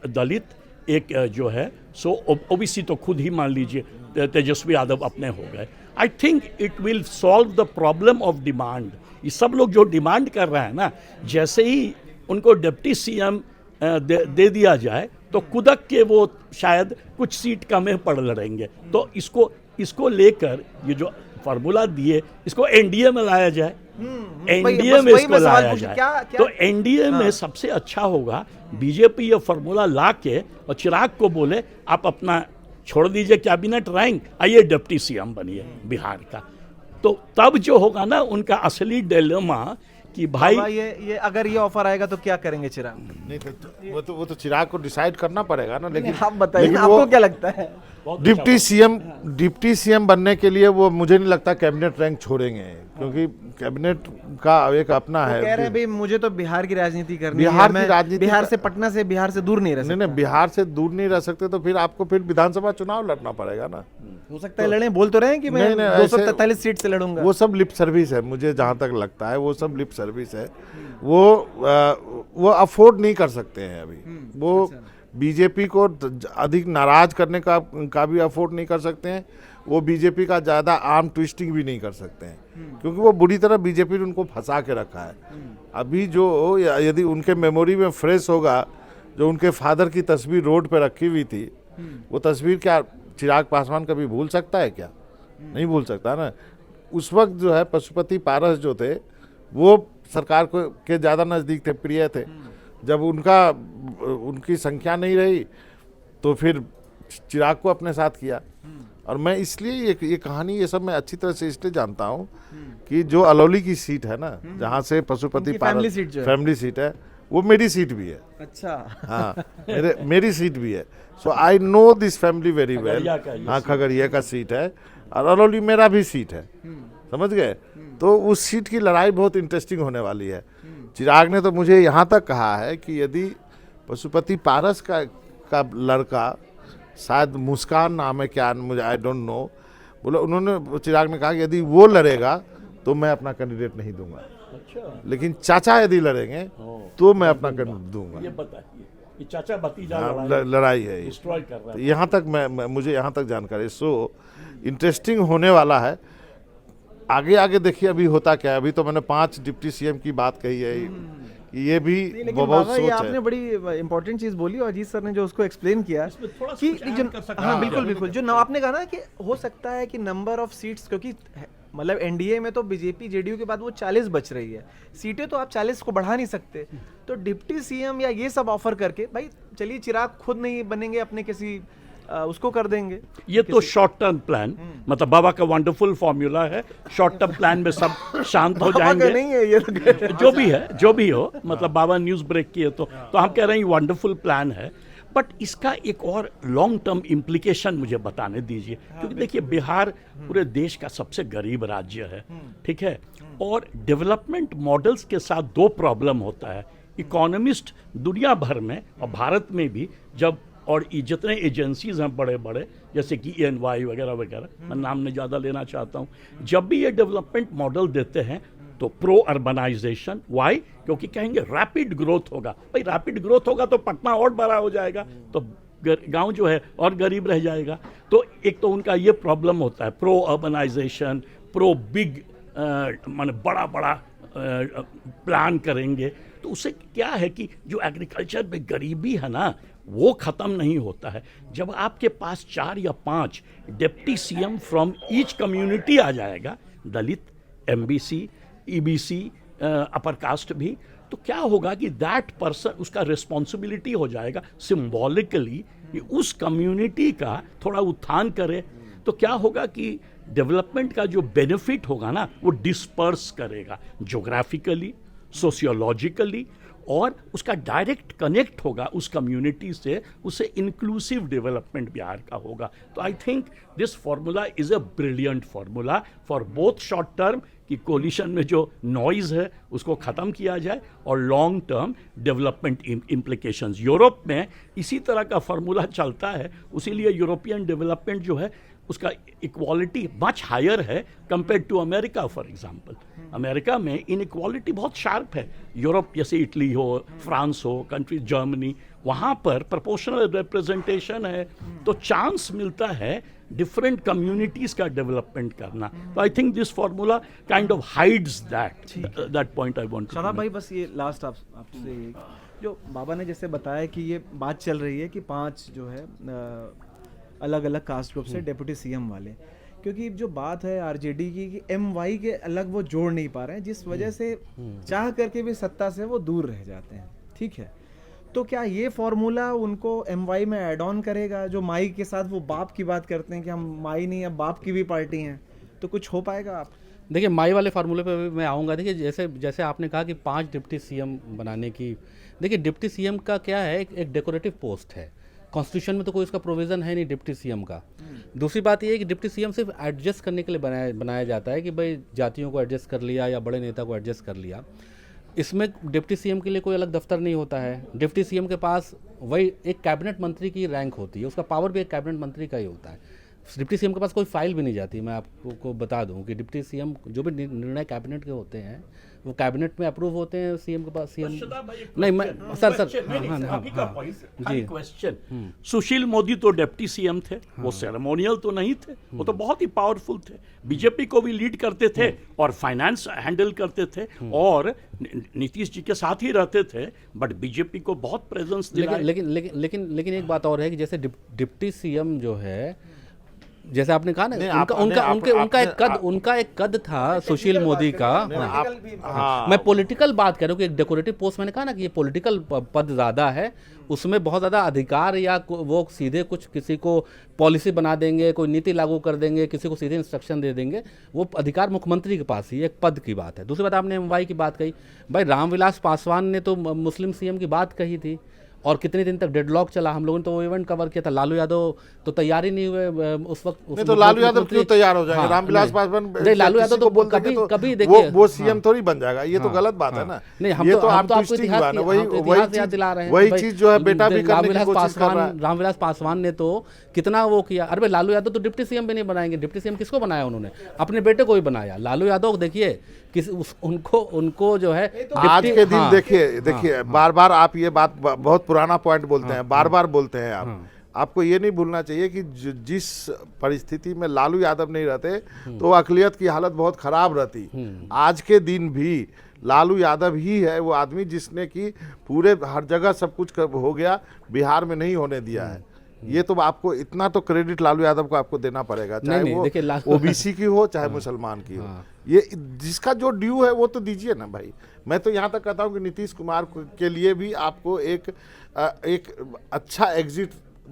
Speaker 3: दलित, एक जो है सो ओबीसी तो खुद ही मान लीजिए तेजस्वी यादव अपने हो गए। I think it will solve the problem of demand. ये सब लोग जो डिमांड कर रहे हैं ना, जैसे ही उनको डिप्टी सीएम दे दिया जाए तो कुदक के वो शायद कुछ सीट कम में पड़ लड़ेंगे। तो इसको लेकर ये जो फार्मूला दिए, इसको एनडीए में लाया जाए, एनडीए में इसको लाया जाए, तो एनडीए में सबसे अच्छा होगा बीजेपी ये फार्मूला ला के और चिराग को बोले आप अपना छोड़ दीजिए कैबिनेट रैंक, आइए डिप्टी सीएम बनिए बिहार का। तो तब जो होगा ना उनका असली डिलेमा कि भाई
Speaker 1: ये अगर ये ऑफर आएगा तो क्या करेंगे चिराग?
Speaker 2: नहीं तो वो तो चिराग को डिसाइड करना पड़ेगा ना। लेकिन
Speaker 1: आप बताइए, आपको क्या लगता है?
Speaker 2: डिप्टी सीएम बनने के लिए वो मुझे नहीं लगता कैबिनेट रैंक छोड़ेंगे, क्योंकि कैबिनेट का एक अपना है।
Speaker 1: कह रहे हैं भाई मुझे तो बिहार की राजनीति करनी
Speaker 2: बिहार
Speaker 1: है,
Speaker 2: की
Speaker 1: मैं
Speaker 2: राजनीति
Speaker 1: बिहार से पटना से बिहार से दूर नहीं रह सकता।
Speaker 2: नहीं, बिहार से दूर नहीं रह सकते, तो फिर आपको फिर विधानसभा चुनाव लड़ना पड़ेगा ना।
Speaker 1: हो सकता है लड़े, बोल तो रहे हैं कि मैं 243 सीट से लड़ूंगा।
Speaker 2: वो सब लिप सर्विस है, मुझे जहाँ तक लगता है वो सब लिप सर्विस है। वो अफोर्ड नहीं कर सकते हैं अभी। वो बीजेपी को अधिक नाराज करने का भी अफोर्ड नहीं कर सकते हैं। वो बीजेपी का ज़्यादा आर्म ट्विस्टिंग भी नहीं कर सकते हैं, क्योंकि वो बुरी तरह बीजेपी ने उनको फंसा के रखा है। अभी जो यदि उनके मेमोरी में फ्रेश होगा, जो उनके फादर की तस्वीर रोड पे रखी हुई थी, वो तस्वीर क्या चिराग पासवान कभी भूल सकता है क्या? नहीं भूल सकता ना। उस वक्त जो है पशुपति पारस जो थे वो सरकार को के ज़्यादा नज़दीक थे, प्रिय थे। जब उनकी संख्या नहीं रही तो फिर चिराग को अपने साथ किया। और मैं इसलिए ये कहानी ये सब मैं अच्छी तरह से इसलिए जानता हूँ कि जो अलौली की सीट है ना, जहाँ से पशुपति पारस फैमिली सीट है, वो मेरी सीट भी है।
Speaker 1: अच्छा।
Speaker 2: हाँ, मेरी सीट भी है। So I know this family very well.
Speaker 3: Khagaria का ये
Speaker 2: हाँ, खगड़िया का सीट है और अरौली मेरा भी सीट है, समझ गए। तो उस सीट की लड़ाई बहुत इंटरेस्टिंग होने वाली है। चिराग ने तो मुझे यहाँ तक कहा है कि यदि पशुपति पारस का लड़का, शायद मुस्कान नाम है क्या, मुझे आई डोंट नो, बोले उन्होंने, चिराग ने कहा कि यदि वो लड़ेगा तो मैं अपना कैंडिडेट नहीं दूंगा,
Speaker 3: अच्छा,
Speaker 2: लेकिन चाचा यदि लड़ेंगे तो मैं अपना कैंडिडेट दूंगा।
Speaker 3: ये बताइए कि चाचा भतीजा
Speaker 2: हाँ,
Speaker 3: लड़ाई
Speaker 2: लड़ाई है ये।
Speaker 3: डिस्ट्रॉय कर रहा है।
Speaker 2: यहाँ तक मुझे यहाँ तक जानकारी। सो इंटरेस्टिंग होने वाला है। आगे आगे देखिए अभी होता क्या है। अभी तो मैंने 5 डिप्टी सीएम की बात कही है, कि ये भी
Speaker 1: नहीं, लेकिन
Speaker 2: बहुत
Speaker 1: बाबा ये
Speaker 2: सोच
Speaker 1: आपने
Speaker 2: है।
Speaker 1: बड़ी इंपॉर्टेंट चीज बोली और अजीत सर ने जो उसको एक्सप्लेन किया
Speaker 3: थोड़ा
Speaker 1: कि
Speaker 3: कुछ add
Speaker 1: जो,
Speaker 3: कर सकते
Speaker 1: हाँ
Speaker 3: हैं।
Speaker 1: बिल्कुल बिल्कुल, जो आपने कहा ना कि हो सकता है कि नंबर ऑफ सीट्स, क्योंकि मतलब एनडीए में तो बीजेपी जेडीयू के बाद वो 40 बच रही है सीटें, तो आप 40 को बढ़ा नहीं सकते। तो डिप्टी सीएम या ये सब ऑफर करके, भाई चलिए चिराग खुद नहीं बनेंगे, अपने किसी उसको कर देंगे।
Speaker 3: ये तो शॉर्ट टर्म प्लान, मतलब बाबा का वंडरफुल फॉर्मूला है। शॉर्ट टर्म प्लान में सब शांत हो
Speaker 1: बाबा का
Speaker 3: जाएंगे।
Speaker 1: नहीं है ये तो।
Speaker 3: जो भी हो, मतलब बाबा न्यूज ब्रेक किए तो हम कह रहे हैं वंडरफुल प्लान है। बट इसका एक और लॉन्ग टर्म इम्प्लीकेशन मुझे बताने दीजिए, क्योंकि देखिए बिहार पूरे देश का सबसे गरीब राज्य है, ठीक है, और डेवलपमेंट मॉडल्स के साथ 2 प्रॉब्लम होता है। इकोनॉमिस्ट दुनिया भर में और भारत में भी, जब और ये जितने एजेंसीज हैं बड़े बड़े, जैसे कि ENY वगैरह वगैरह, मैं नाम नहीं ज़्यादा लेना चाहता हूँ, जब भी ये डेवलपमेंट मॉडल देते हैं तो प्रो अर्बनाइजेशन। वाई? क्योंकि कहेंगे रैपिड ग्रोथ होगा। भाई रैपिड ग्रोथ होगा तो पटना और बड़ा हो जाएगा, तो गांव जो है और गरीब रह जाएगा। तो एक तो उनका ये प्रॉब्लम होता है, प्रो अर्बनाइजेशन, प्रो बिग, माने बड़ा बड़ा प्लान करेंगे। तो उससे क्या है कि जो एग्रीकल्चर में गरीबी है ना, वो ख़त्म नहीं होता है। जब आपके पास 4 या 5 deputy CM from each community आ जाएगा, दलित, MBC, EBC, अपर कास्ट भी, तो क्या होगा कि दैट पर्सन, उसका रिस्पॉन्सिबिलिटी हो जाएगा सिंबॉलिकली कि उस कम्युनिटी का थोड़ा उत्थान करे। तो क्या होगा कि डेवलपमेंट का जो बेनिफिट होगा ना, वो डिस्पर्स करेगा ज्योग्राफिकली, सोशियोलॉजिकली, और उसका डायरेक्ट कनेक्ट होगा उस कम्युनिटी से, उससे इंक्लूसिव डेवलपमेंट बिहार का होगा। तो I think this formula is a brilliant formula for both short term कि कोलिशन में जो नॉइज़ है उसको ख़त्म किया जाए, और long term development implications. Europe में इसी तरह का फार्मूला चलता है, उसीलिए यूरोपियन डेवलपमेंट जो है उसका इक्वालिटी मच हायर है compare to America. For example, America में इनइक्वालिटी बहुत शार्प है। यूरोप जैसे इटली हो, फ्रांस हो, कंट्री जर्मनी, वहाँ पर प्रोपोर्शनल रिप्रेजेंटेशन है, तो चांस मिलता है डिफरेंट कम्युनिटीज़ का डेवलपमेंट करना। तो I think this formula kind of hides that point I want to.
Speaker 1: Shadab भाई, बस ये लास्ट आपसे जो बाबा ने जैसे बताया कि ये बात चल रही है कि 5 जो है अलग अलग कास्ट ग्रुप से डिप्टी सीएम वाले, क्योंकि जो बात है आरजेडी की कि MY के अलग वो जोड़ नहीं पा रहे हैं, जिस वजह से चाह करके भी सत्ता से वो दूर रह जाते हैं। ठीक है, तो क्या ये फॉर्मूला उनको MY में ऐड ऑन करेगा? जो माई के साथ वो बाप की बात करते हैं कि हम माई नहीं, अब बाप की भी पार्टी हैं, तो कुछ हो पाएगा? आप
Speaker 4: देखिए, माई वाले फार्मूले पे मैं आऊँगा। देखिए, जैसे आपने कहा कि 5 डिप्टी सीएम बनाने की, देखिए डिप्टी सीएम का क्या है, एक डेकोरेटिव पोस्ट है। कॉन्स्टिट्यूशन में तो कोई इसका प्रोविज़न है नहीं डिप्टी सीएम का। दूसरी बात ये है कि डिप्टी सीएम सिर्फ एडजस्ट करने के लिए बनाया जाता है कि भाई जातियों को एडजस्ट कर लिया या बड़े नेता को एडजस्ट कर लिया। इसमें डिप्टी सीएम के लिए कोई अलग दफ्तर नहीं होता है। डिप्टी सीएम के पास वही एक कैबिनेट मंत्री की रैंक होती है, उसका पावर भी एक कैबिनेट मंत्री का ही होता है। डिप्टी सीएम के पास कोई फाइल भी नहीं जाती। मैं आपको बता दूं कि डिप्टी सीएम जो भी निर्णय कैबिनेट के होते हैं वो कैबिनेट में अप्रूव होते हैं सीएम के पास। सीएम नहीं, मैं सर
Speaker 3: क्वेश्चन, सुशील मोदी तो डिप्टी सीएम थे, वो सेरेमोनियल तो नहीं थे, वो तो बहुत ही पावरफुल थे, बीजेपी को भी लीड करते थे और फाइनेंस हैंडल करते थे और नीतीश जी के साथ ही रहते थे, बट बीजेपी को बहुत प्रेजेंस दिलाया।
Speaker 4: लेकिन एक बात और है कि जैसे डिप्टी सीएम जो है जैसे आपने कहा ना,
Speaker 2: नहीं,
Speaker 4: उनका
Speaker 2: आपने-
Speaker 4: उनका
Speaker 2: आप-
Speaker 4: उनके उनका
Speaker 2: आपने-
Speaker 4: एक कद उनका एक कद था सुशील मोदी का। हाँ।
Speaker 2: हाँ
Speaker 4: मैं पॉलिटिकल बात कर रहा हूँ कि एक डेकोरेटिव पोस्ट, मैंने कहा ना कि ये पॉलिटिकल पद ज़्यादा है, उसमें बहुत ज़्यादा अधिकार, या वो सीधे कुछ किसी को पॉलिसी बना देंगे, कोई नीति लागू कर देंगे, किसी को सीधे इंस्ट्रक्शन दे देंगे, वो अधिकार मुख्यमंत्री के पास ही, एक पद की बात है। दूसरी बात, आपने एमवाई की बात कही, भाई रामविलास पासवान ने तो मुस्लिम सीएम की बात कही थी, और कितने दिन तक डेडलॉक चला, हम लोगों ने तो वो इवेंट कवर किया था। लालू यादव तो तैयार ही नहीं हुए उस वक्त।
Speaker 2: नहीं तो लालू यादव क्यों तैयार हो जाएंगे? रामविलास पासवान
Speaker 4: नहीं, लालू यादव तो
Speaker 2: बोल देंगे
Speaker 4: कभी
Speaker 2: तो
Speaker 4: कभी देखिए
Speaker 2: वो सीएम थोड़ी बन जाएगा, ये तो गलत बात है ना।
Speaker 4: नहीं, हम
Speaker 2: ये
Speaker 4: तो
Speaker 2: आप
Speaker 4: आपको
Speaker 2: ट्विस्टिंग
Speaker 4: इतिहास
Speaker 2: हुआ ना,
Speaker 4: की-
Speaker 2: वही
Speaker 4: हम तो
Speaker 2: वही
Speaker 4: इतिहास याद
Speaker 2: चीज
Speaker 4: दिला रहे हैं।
Speaker 2: वही
Speaker 4: भाई,
Speaker 2: चीज जो है बेटा भी करने की कोशिश कर रहा है।
Speaker 4: रामविलास पासवान ने तो कितना वो किया। अरे भाई, लालू यादव तो डिप्टी सीएम भी नहीं बनाएंगे। डिप्टी सीएम किसको बनाया उन्होंने? अपने बेटे को ही बनाया। लालू यादव देखिए उनको जो है
Speaker 2: आज के दिन
Speaker 4: हाँ,
Speaker 2: देखिए बार बार आप ये बात बहुत पुराना पॉइंट बोलते हैं, बार बार बोलते हैं आप। आपको ये नहीं भूलना चाहिए कि जिस परिस्थिति में लालू यादव नहीं रहते तो अक़लियत की हालत बहुत खराब रहती। आज के दिन भी लालू यादव ही है वो आदमी जिसने कि पूरे हर जगह सब कुछ हो गया, बिहार में नहीं होने दिया है। ये तो आपको इतना तो क्रेडिट लालू यादव को आपको देना पड़ेगा, चाहे
Speaker 4: नहीं, देखिए,
Speaker 2: वो ओबीसी की हो चाहे मुसलमान की हो। ये जिसका जो ड्यू है वो तो दीजिए ना भाई। मैं तो यहाँ तक कहता हूँ कि नीतीश कुमार के लिए भी आपको एक अच्छा एग्जिट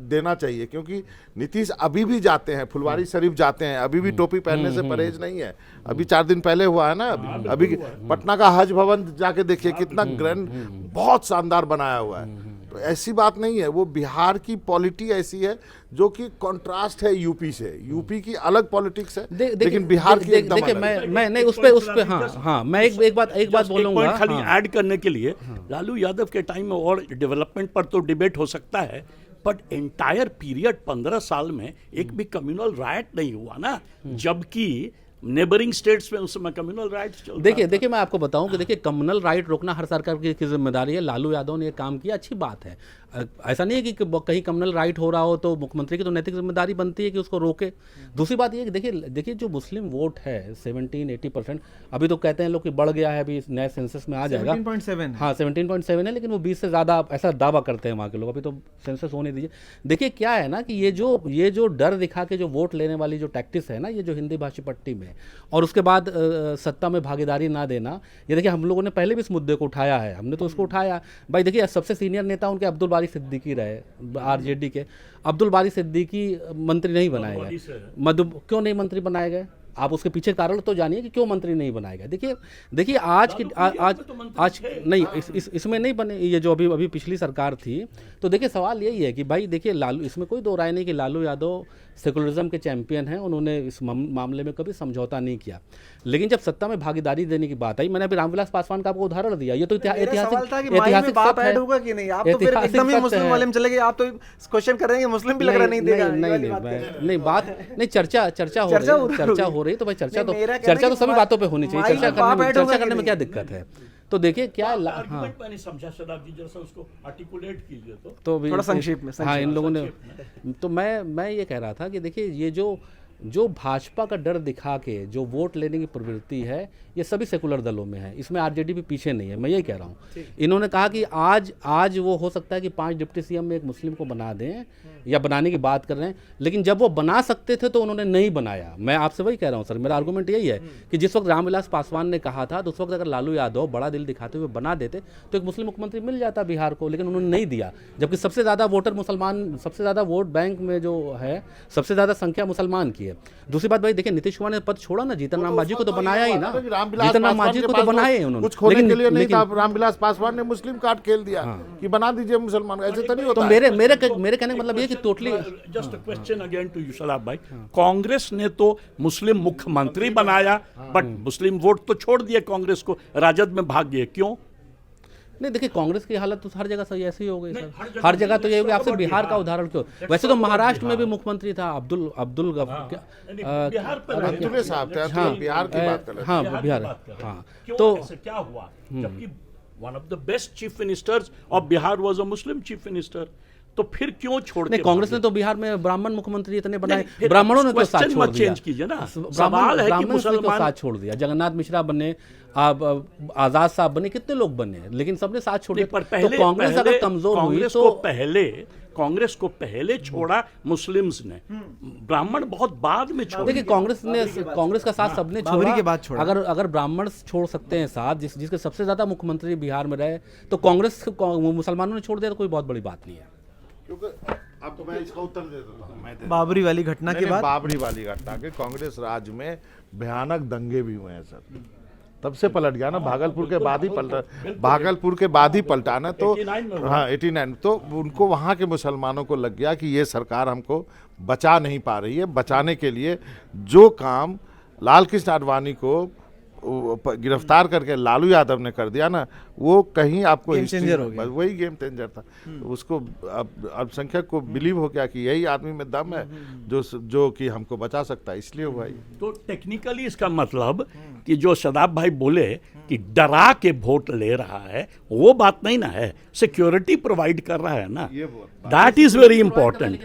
Speaker 2: देना चाहिए, क्योंकि नीतीश अभी भी जाते हैं, फुलवारी शरीफ जाते हैं, अभी भी टोपी पहनने से परहेज नहीं है। अभी 4 दिन पहले हुआ है ना, अभी पटना का हज भवन जाके देखिए कितना ग्रैंड, बहुत शानदार बनाया हुआ है। तो ऐसी बात नहीं है, वो बिहार की पॉलिटी ऐसी है जो कि कंट्रास्ट है यूपी से। यूपी की अलग पॉलिटिक्स है, लेकिन बिहार की एकदम
Speaker 4: देखिए,
Speaker 2: अलग है।
Speaker 4: मैं नहीं उस पे हाँ मैं एक बात बोलूंगा।
Speaker 3: पॉइंट खाली
Speaker 4: हाँ।
Speaker 3: ऐड करने के लिए, लालू यादव के टाइम में और डेवलपमेंट पर तो डिबेट हो सकता है, बट एंटायर पीरियड 15 साल में एक भी कम्युनल राइट नहीं हुआ ना, जबकि नेबरिंग स्टेट्स में उस समय कम्युनल राइट्स चल रहा था।
Speaker 4: देखिए मैं आपको बताऊं कि देखिए, कम्युनल राइट रोकना हर सरकार की जिम्मेदारी है। लालू यादव ने ये काम किया, अच्छी बात है। ऐसा नहीं है कि कहीं कम्युनल राइट हो रहा हो तो मुख्यमंत्री की तो नैतिक जिम्मेदारी बनती है कि उसको रोके। दूसरी बात ये कि देखिए जो मुस्लिम वोट है 17-80%, अभी तो कहते हैं लोग कि बढ़ गया है, अभी नए सेंसस में आ जाएगा
Speaker 1: 17.7
Speaker 4: हाँ 17.7 है, लेकिन वो 20 से ज़्यादा ऐसा दावा करते हैं वहाँ के लोग। अभी तो सेंसस होने दीजिए। देखिए क्या है ना कि ये जो डर दिखा के जो वोट लेने वाली जो टैक्टिस है ना, ये जो हिंदी भाषी पट्टी में, और उसके बाद सत्ता में भागीदारी ना देना, ये देखिए हम लोगों ने पहले भी इस मुद्दे को उठाया है, हमने तो उसको उठाया भाई। देखिए सबसे सीनियर नेता उनके अब्दुल बारी सिद्दीकी रहे, आरजेडी के। अब्दुल बारी सिद्दीकी मंत्री नहीं बनाए गए। क्यों नहीं मंत्री बनाए गए? आप उसके पीछे कारण तो जानिए कि क्यों मंत्री नहीं बनाए गए। देखिए आज नहीं, इसमें नहीं बने, ये जो अभी पिछली सरकार थी। तो देखिए सवाल यही है कि भाई देखिए, लालू, इसमें कोई दो राय नहीं कि लालू यादव सेकुलरिज्म के चैंपियन हैं, उन्होंने इस मामले में कभी समझौता नहीं किया। लेकिन जब सत्ता में भागीदारी देने की बात आई, मैंने अभी रामविलास पासवान का आपको उदाहरण दिया, ये तो ऐतिहासिक
Speaker 1: बात ऐड होगा कि नहीं? आप तो फिर एकदम ही मुस्लिम वाले में चले गए, आप तो क्वेश्चन कर रहे हैं मुस्लिम भी लग रहा नहीं देगा।
Speaker 4: नहीं, चर्चा हो रही, तो भाई चर्चा तो सभी बातों पे होनी चाहिए। चर्चा करने में क्या दिक्कत है? तो देखिए क्या
Speaker 3: आर्गुमेंट मैंने समझा, शराब जी जैसा उसको आर्टिकुलेट कीजिए तो
Speaker 1: थोड़ा संक्षेप में।
Speaker 4: हाँ, इन लोगों ने तो मैं ये कह रहा था कि देखिए ये जो भाजपा का डर दिखा के जो वोट लेने की प्रवृत्ति है, ये सभी सेकुलर दलों में है, इसमें आरजेडी भी पीछे नहीं है। मैं यही कह रहा हूँ। इन्होंने कहा कि आज वो हो सकता है कि 5 डिप्टी सीएम में एक मुस्लिम को बना दें, या बनाने की बात कर रहे हैं, लेकिन जब वो बना सकते थे तो उन्होंने नहीं बनाया। मैं आपसे वही कह रहा हूँ सर, मेरा आर्गूमेंट यही है कि जिस वक्त रामविलास पासवान ने कहा था, तो उस वक्त अगर लालू यादव बड़ा दिल दिखाते हुए बना देते तो एक मुस्लिम मुख्यमंत्री मिल जाता बिहार को, लेकिन उन्होंने नहीं दिया। जबकि सबसे ज़्यादा वोटर मुसलमान, सबसे ज़्यादा वोट बैंक में जो है, सबसे ज़्यादा संख्या मुसलमान की है। दूसरी बात भाई देखिए, नीतीश कुमार ने पद छोड़ा ना, जीतन राम मांझी को तो बनाया ही ना, जीतन राम मांझी को तो बनाए उन्होंने।
Speaker 2: कुछ खोने के लिए नहीं था, रामविलास पासवान ने मुस्लिम कार्ड खेल दिया कि बना दीजिए मुसलमान, ऐसे तो नहीं होता।
Speaker 4: तो मेरे कहने का मतलब ये कि totally
Speaker 3: just question again to you शराब भाई, कांग्रेस ने तो मुस्लिम मुख्यमंत्री बनाया, बट मुस्लिम वोट तो छोड़ दिए कांग्रेस को, राजद में भाग गए, क्यों?
Speaker 4: नहीं देखिए, कांग्रेस की हालत तो हर जगह सही ऐसी हो गई सर, हर जगह तो ये हो गया। आपसे बिहार का उदाहरण क्यों? वैसे तो महाराष्ट्र में भी मुख्यमंत्री था अब्दुल
Speaker 2: साहब थे, बिहार की बात कर रहे थे।
Speaker 4: हाँ बिहार, हाँ
Speaker 3: तो क्या हुआ जबकि one of the best chief ministers of Bihar was a Muslim chief minister. तो फिर क्यों छोड़
Speaker 4: नहीं,
Speaker 3: के
Speaker 4: कांग्रेस
Speaker 3: भागे?
Speaker 4: ने तो बिहार में ब्राह्मण मुख्यमंत्री इतने बनाए,
Speaker 3: नहीं, फिर
Speaker 4: ब्राह्मणों ने तो
Speaker 3: question
Speaker 4: साथ छोड़
Speaker 3: मत
Speaker 4: दिया।
Speaker 3: change कीजिए ना।
Speaker 4: ब्राह्मण
Speaker 3: सवाल है कि
Speaker 4: ब्राह्मण ने तो
Speaker 3: मुसलमान-
Speaker 4: साथ छोड़ दिया। जगन्नाथ मिश्रा बने, आजाद साहब बने, कितने लोग बने, लेकिन सबने साथ छोड़
Speaker 3: नहीं,
Speaker 4: दिया।
Speaker 3: पर पहले
Speaker 4: तो कांग्रेस अगर कमजोर हुई
Speaker 3: कांग्रेस
Speaker 4: तो
Speaker 3: कांग्रेस को पहले छोड़ा मुस्लिम्स ने, ब्राह्मण बहुत बाद में छोड़
Speaker 4: देखिए
Speaker 3: दिया।
Speaker 4: कांग्रेस का साथ सबने
Speaker 1: बाबरी
Speaker 4: छोड़ा।
Speaker 1: के बाद छोड़ा।
Speaker 4: अगर ब्राह्मण छोड़ सकते हैं साथ, जिसके सबसे ज्यादा मुख्यमंत्री बिहार में रहे, तो कांग्रेस मुसलमानों ने छोड़ दिया तो कोई बहुत बड़ी बात नहीं है।
Speaker 2: क्योंकि अब मैं इसका उत्तर दे देता हूँ। मैं दे देता हूँ।
Speaker 1: बाबरी वाली घटना के
Speaker 2: नहीं,
Speaker 1: बाद
Speaker 2: बाबरी वाली घटना के कांग्रेस राज में भयानक दंगे भी हुए हैं सर, तब से पलट गया ना, भागलपुर के बाद ही पलटा, भागलपुर के बाद ही पलटा ना, तो
Speaker 3: 89 में हुआ।
Speaker 2: हाँ 89, तो उनको वहाँ के मुसलमानों को लग गया कि ये सरकार हमको बचा नहीं पा रही है। बचाने के लिए जो काम लाल कृष्ण आडवाणी को गिरफ्तार करके लालू यादव ने कर दिया ना, वो कहीं आपको
Speaker 1: गेम
Speaker 2: हिस्ट्री
Speaker 1: चेंजर
Speaker 2: में-
Speaker 1: हो गया।
Speaker 2: वही गेम चेंजर था। उसको अब अल्पसंख्यक को बिलीव हो गया कि यही आदमी में दम है जो कि हमको बचा सकता है, इसलिए हुआ ये।
Speaker 3: तो टेक्निकली इसका मतलब कि जो शदाब भाई बोले कि डरा के वोट ले रहा है, वो बात नहीं ना है, सिक्योरिटी प्रोवाइड कर रहा है ना, दैट इज वेरी इंपॉर्टेंट।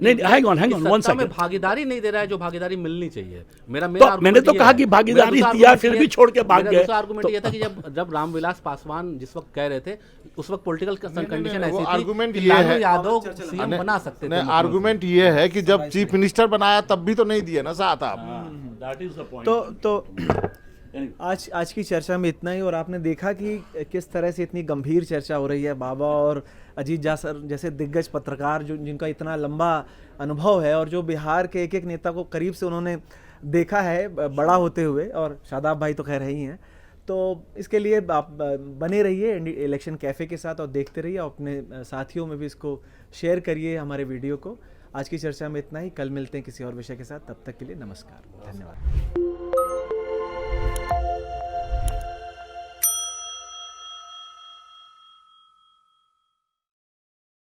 Speaker 3: नहीं, हैंग ऑन वन
Speaker 4: सत्ता में
Speaker 3: सेकंड।
Speaker 4: भागीदारी नहीं दे रहा है जो भागीदारी मिलनी चाहिए। मेरा
Speaker 3: तो मैंने तो कहा कि भागीदारी दिया, फिर भी छोड़ के भाग गए।
Speaker 4: दूसरा आर्गुमेंट
Speaker 3: तो-
Speaker 4: ये था कि जब रामविलास पासवान जिस वक्त कह रहे थे, उस वक्त पॉलिटिकल कंडीशन
Speaker 2: वो
Speaker 4: ऐसी थी
Speaker 2: आर्गुमेंट
Speaker 4: कि
Speaker 2: ये
Speaker 4: लालू
Speaker 2: है-
Speaker 4: यादव सीएम बना सकते थे।
Speaker 2: नहीं, आर्गुमेंट ये है कि जब चीफ मिनिस्टर बनाया तब भी तो नहीं दिए ना साथ आप।
Speaker 3: That is the point.
Speaker 1: तो आज की चर्चा में इतना ही। और आपने देखा कि किस तरह से इतनी गंभीर चर्चा हो रही है। बाबा और अजीत जासर जैसे दिग्गज पत्रकार जिनका इतना लंबा अनुभव है और जो बिहार के एक एक नेता को करीब से उन्होंने देखा है बड़ा होते हुए, और शादाब भाई तो खैर ही हैं, तो इसके लिए आप बने रहिए इलेक्शन कैफ़े के साथ और देखते रहिए, और अपने साथियों में भी इसको शेयर करिए हमारे वीडियो को। आज की चर्चा में इतना ही। कल मिलते हैं किसी और विषय के साथ, तब तक के लिए नमस्कार, धन्यवाद।